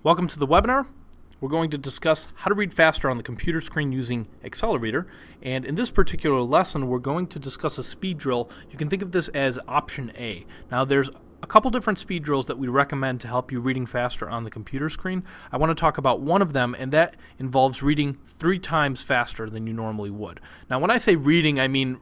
Welcome to the webinar. We're going to discuss how to read faster on the computer screen using Accelerator. And in this particular lesson, we're going to discuss a speed drill. You can think of this as option A. Now, there's a couple different speed drills that we recommend to help you reading faster on the computer screen. I want to talk about one of them, and that involves reading 3 times faster than you normally would. Now, when I say reading, I mean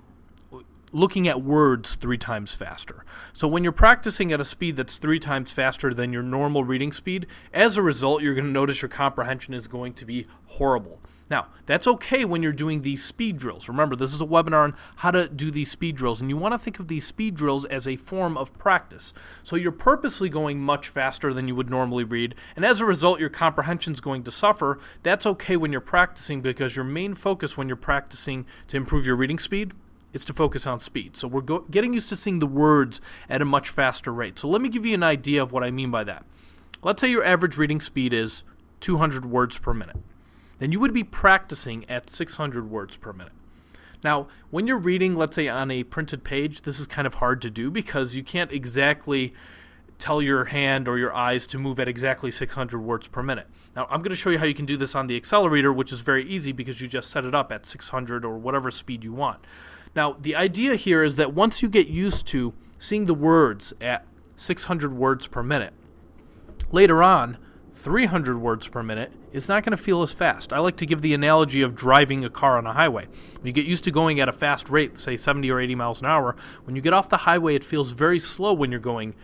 looking at words 3 times faster. So when you're practicing at a speed that's 3 times faster than your normal reading speed, as a result, you're going to notice your comprehension is going to be horrible. Now, that's okay when you're doing these speed drills. Remember, this is a webinar on how to do these speed drills, and you want to think of these speed drills as a form of practice. So you're purposely going much faster than you would normally read, and as a result, your comprehension is going to suffer. That's okay when you're practicing, because your main focus when you're practicing to improve your reading speed is to focus on speed. So we're getting used to seeing the words at a much faster rate. So let me give you an idea of what I mean by that. Let's say your average reading speed is 200 words per minute. Then you would be practicing at 600 words per minute. Now, when you're reading, let's say on a printed page, this is kind of hard to do because you can't exactly tell your hand or your eyes to move at exactly 600 words per minute. Now, I'm going to show you how you can do this on the Accelerator, which is very easy because you just set it up at 600 or whatever speed you want. Now, the idea here is that once you get used to seeing the words at 600 words per minute, later on, 300 words per minute is not going to feel as fast. I like to give the analogy of driving a car on a highway. When you get used to going at a fast rate, say 70 or 80 miles an hour, when you get off the highway, it feels very slow when you're going,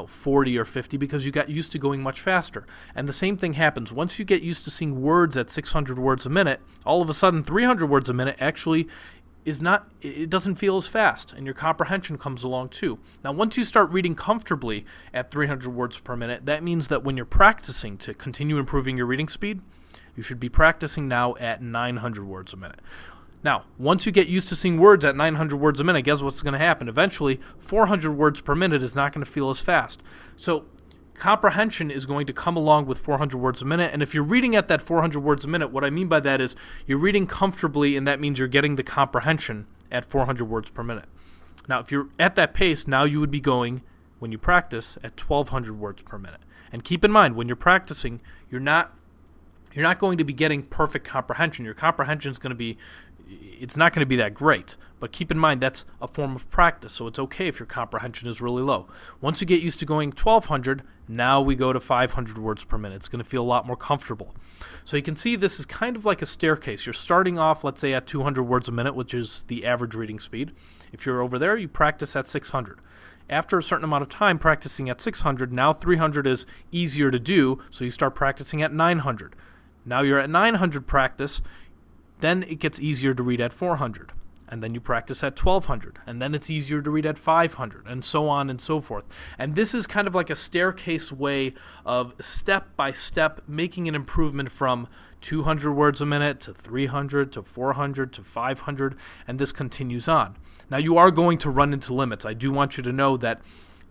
40 or 50 because you got used to going much faster. And the same thing happens. Once you get used to seeing words at 600 words a minute, all of a sudden 300 words a minute actually it doesn't feel as fast, and your comprehension comes along too. Now, once you start reading comfortably at 300 words per minute, that means that when you're practicing to continue improving your reading speed, you should be practicing now at 900 words a minute. Now, once you get used to seeing words at 900 words a minute, guess what's going to happen? Eventually, 400 words per minute is not going to feel as fast. So comprehension is going to come along with 400 words a minute, and if you're reading at that 400 words a minute, what I mean by that is you're reading comfortably, and that means you're getting the comprehension at 400 words per minute. Now, if you're at that pace, now you would be going, when you practice, at 1200 words per minute. And keep in mind, when you're practicing, you're not going to be getting perfect comprehension. Your comprehension is going to be, it's not going to be that great. But keep in mind, that's a form of practice, so it's okay if your comprehension is really low. Once you get used to going 1200, now we go to 500 words per minute. It's going to feel a lot more comfortable. So you can see this is kind of like a staircase. You're starting off, let's say, at 200 words a minute, which is the average reading speed. If you're over there, you practice at 600. After a certain amount of time practicing at 600, now 300 is easier to do, so you start practicing at 900. Now you're at 900 practice, then it gets easier to read at 400. And then you practice at 1200, and then it's easier to read at 500, and so on and so forth. And this is kind of like a staircase way of step by step making an improvement from 200 words a minute to 300 to 400 to 500, and this continues on. Now, you are going to run into limits. I do want you to know that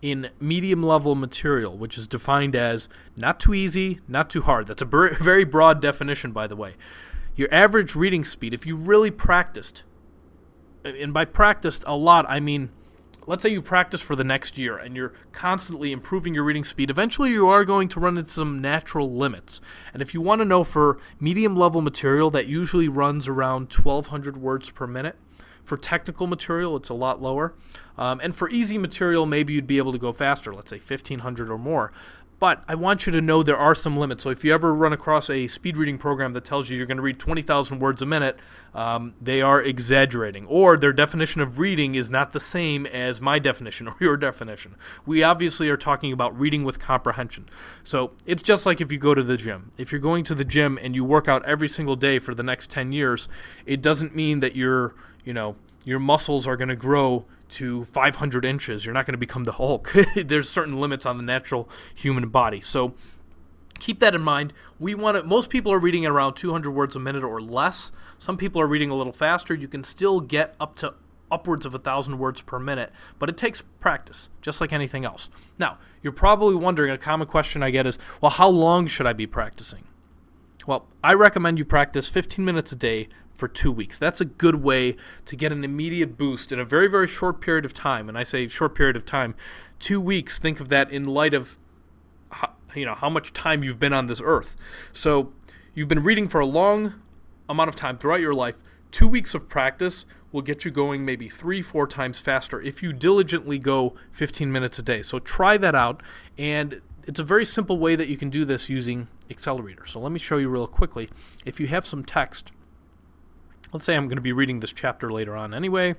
in medium level material, which is defined as not too easy, not too hard. That's a very broad definition, by the way. Your average reading speed, if you really practiced, and by practiced a lot, I mean, let's say you practice for the next year and you're constantly improving your reading speed, eventually you are going to run into some natural limits. And if you want to know, for medium level material, that usually runs around 1200 words per minute. For technical material, it's a lot lower. And for easy material, maybe you'd be able to go faster, let's say 1500 or more. But I want you to know there are some limits. So if you ever run across a speed reading program that tells you you're going to read 20,000 words a minute, they are exaggerating. Or their definition of reading is not the same as my definition or your definition. We obviously are talking about reading with comprehension. So it's just like if you go to the gym. If you're going to the gym and you work out every single day for the next 10 years, it doesn't mean that your muscles are going to grow to 500 inches. You're not going to become the Hulk. There's certain limits on the natural human body. So keep that in mind. Most people are reading at around 200 words a minute or less. Some people are reading a little faster. You can still get up to upwards of 1,000 words per minute, but it takes practice, just like anything else. Now, you're probably wondering, a common question I get is, well, how long should I be practicing? Well, I recommend you practice 15 minutes a day for 2 weeks. That's a good way to get an immediate boost in a very, very short period of time. And I say short period of time, 2 weeks, think of that in light of how much time you've been on this earth. So you've been reading for a long amount of time throughout your life. 2 weeks of practice will get you going maybe 3-4 times faster if you diligently go 15 minutes a day. So try that out, and it's a very simple way that you can do this using Accelerator. So let me show you real quickly. If you have some text, let's say I'm going to be reading this chapter later on anyway,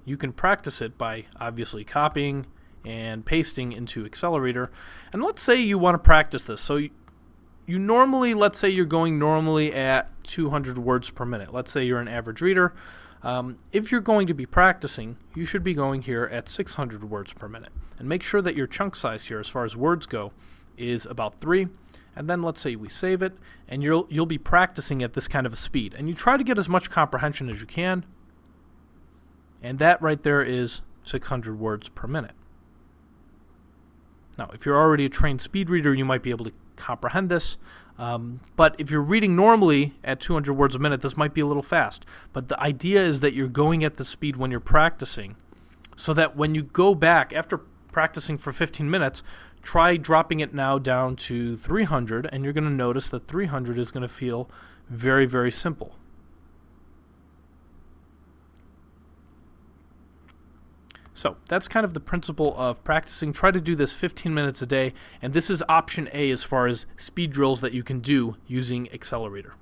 you can practice it by obviously copying and pasting into Accelerator. And let's say you want to practice this. So you normally, let's say you're going normally at 200 words per minute. Let's say you're an average reader. If you're going to be practicing, you should be going here at 600 words per minute. And make sure that your chunk size here, as far as words go, is about 3. And then let's say we save it, and you'll be practicing at this kind of a speed. And you try to get as much comprehension as you can. And that right there is 600 words per minute. Now, if you're already a trained speed reader, you might be able to comprehend this. But if you're reading normally at 200 words a minute, this might be a little fast. But the idea is that you're going at the speed when you're practicing, so that when you go back after practicing for 15 minutes, try dropping it now down to 300, and you're going to notice that 300 is going to feel very, very simple. So that's kind of the principle of practicing. Try to do this 15 minutes a day, and this is option A as far as speed drills that you can do using Accelerator.